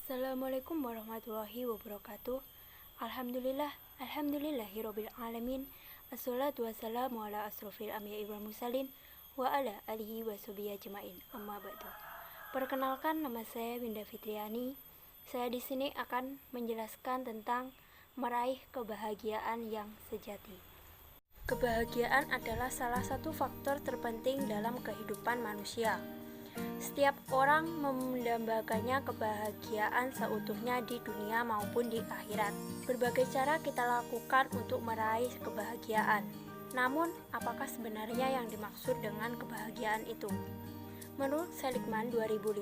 Assalamualaikum warahmatullahi wabarakatuh. Alhamdulillahirabbil alamin. Assalatu wassalamu ala asrofil anbiya'i wal mursalin wa ala alihi washabihi ajmain. Amma ba'du. Perkenalkan, nama saya Winda Fitriani. Saya di sini akan menjelaskan tentang meraih kebahagiaan yang sejati. Kebahagiaan adalah salah satu faktor terpenting dalam kehidupan manusia. Setiap orang mendambakannya kebahagiaan seutuhnya di dunia maupun di akhirat. Berbagai cara kita lakukan untuk meraih kebahagiaan. Namun, apakah sebenarnya yang dimaksud dengan kebahagiaan itu? Menurut Seligman 2005,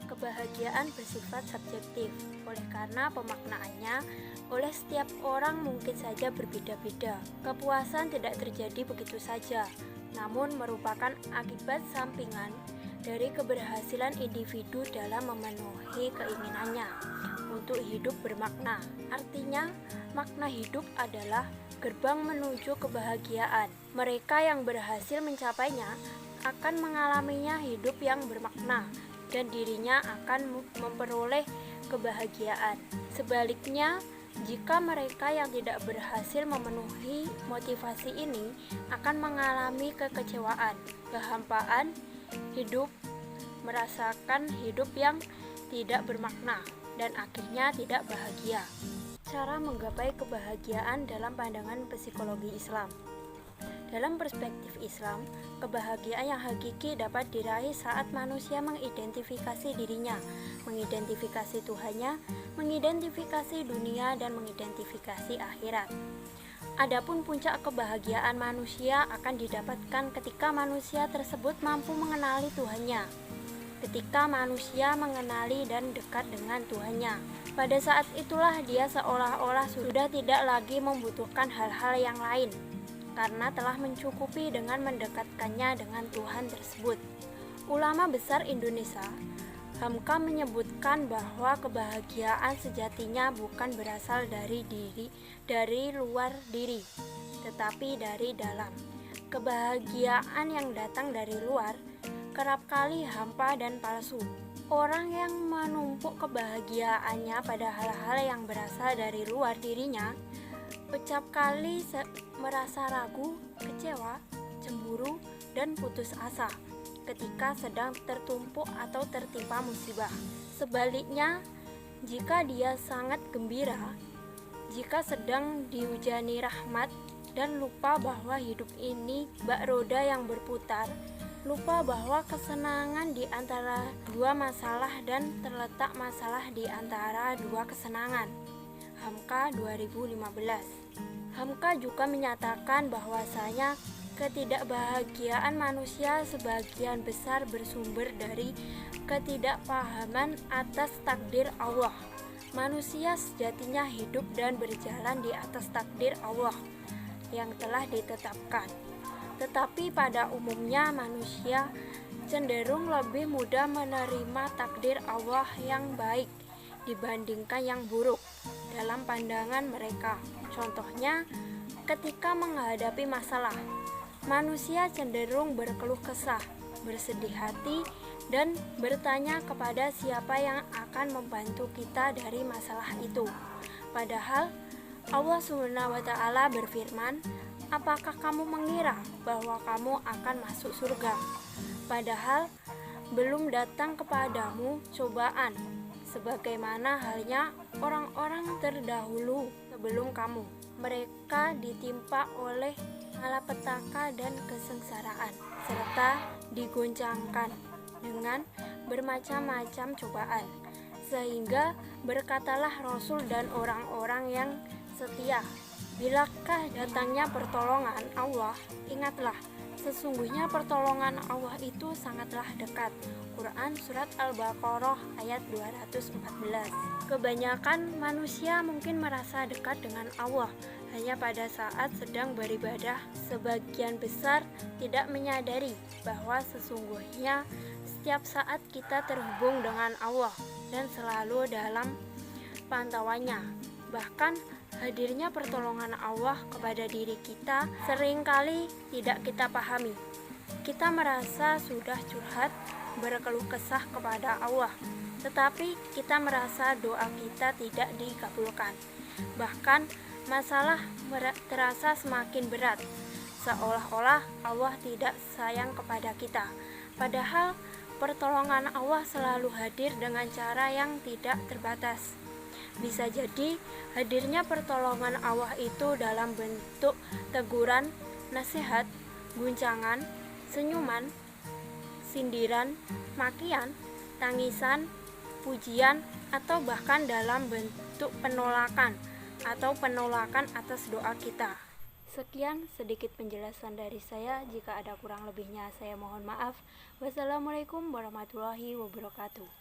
kebahagiaan bersifat subjektif. Oleh karena pemaknaannya oleh setiap orang mungkin saja berbeda-beda. Kepuasan tidak terjadi begitu saja, namun merupakan akibat sampingan dari keberhasilan individu dalam memenuhi keinginannya untuk hidup bermakna. Artinya, makna hidup adalah gerbang menuju kebahagiaan. Mereka yang berhasil mencapainya akan mengalaminya hidup yang bermakna dan dirinya akan memperoleh kebahagiaan. Sebaliknya, jika mereka yang tidak berhasil memenuhi motivasi ini akan mengalami kekecewaan, kehampaan hidup, merasakan hidup yang tidak bermakna, dan akhirnya tidak bahagia. Cara menggapai kebahagiaan dalam pandangan psikologi Islam. Dalam perspektif Islam, kebahagiaan yang hakiki dapat diraih saat manusia mengidentifikasi dirinya, mengidentifikasi Tuhannya, mengidentifikasi dunia, dan mengidentifikasi akhirat. Adapun puncak kebahagiaan manusia akan didapatkan ketika manusia tersebut mampu mengenali Tuhannya. Ketika manusia mengenali dan dekat dengan Tuhannya, pada saat itulah dia seolah-olah sudah tidak lagi membutuhkan hal-hal yang lain, karena telah mencukupi dengan mendekatkannya dengan Tuhan tersebut. Ulama besar Indonesia, Hamka, menyebutkan bahwa kebahagiaan sejatinya bukan berasal dari luar diri, tetapi dari dalam. Kebahagiaan yang datang dari luar kerap kali hampa dan palsu. Orang yang menumpuk kebahagiaannya pada hal-hal yang berasal dari luar dirinya, acap kali merasa ragu, kecewa, cemburu, dan putus asa ketika sedang tertumpuk atau tertimpa musibah. Sebaliknya, jika dia sangat gembira, jika sedang dihujani rahmat, dan lupa bahwa hidup ini bak roda yang berputar, lupa bahwa kesenangan di antara dua masalah dan terletak masalah di antara dua kesenangan. Hamka 2015. Hamka juga menyatakan bahwasanya ketidakbahagiaan manusia sebagian besar bersumber dari ketidakpahaman atas takdir Allah. Manusia sejatinya hidup dan berjalan di atas takdir Allah yang telah ditetapkan. Tetapi pada umumnya manusia cenderung lebih mudah menerima takdir Allah yang baik dibandingkan yang buruk dalam pandangan mereka. Contohnya, ketika menghadapi masalah, manusia cenderung berkeluh kesah, bersedih hati, dan bertanya kepada siapa yang akan membantu kita dari masalah itu. Padahal Allah SWT berfirman, "Apakah kamu mengira bahwa kamu akan masuk surga, padahal belum datang kepadamu cobaan, sebagaimana halnya orang-orang terdahulu sebelum kamu. Mereka ditimpa oleh malapetaka dan kesengsaraan, serta digoncangkan dengan bermacam-macam cobaan, sehingga berkatalah Rasul dan orang-orang yang setia, bilakah datangnya pertolongan Allah, ingatlah, sesungguhnya pertolongan Allah itu sangatlah dekat." Quran Surat Al-Baqarah ayat 214. Kebanyakan manusia mungkin merasa dekat dengan Allah hanya pada saat sedang beribadah. Sebagian besar tidak menyadari bahwa sesungguhnya setiap saat kita terhubung dengan Allah dan selalu dalam pantauannya. Bahkan hadirnya pertolongan Allah kepada diri kita seringkali tidak kita pahami. Kita merasa sudah curhat, berkeluh kesah kepada Allah, tetapi kita merasa doa kita tidak dikabulkan. Bahkan masalah terasa semakin berat, seolah-olah Allah tidak sayang kepada kita. Padahal pertolongan Allah selalu hadir dengan cara yang tidak terbatas. Bisa jadi hadirnya pertolongan Allah itu dalam bentuk teguran, nasihat, guncangan, senyuman, sindiran, makian, tangisan, pujian, atau bahkan dalam bentuk penolakan atas doa kita. Sekian sedikit penjelasan dari saya. Jika ada kurang lebihnya saya mohon maaf. Wassalamualaikum warahmatullahi wabarakatuh.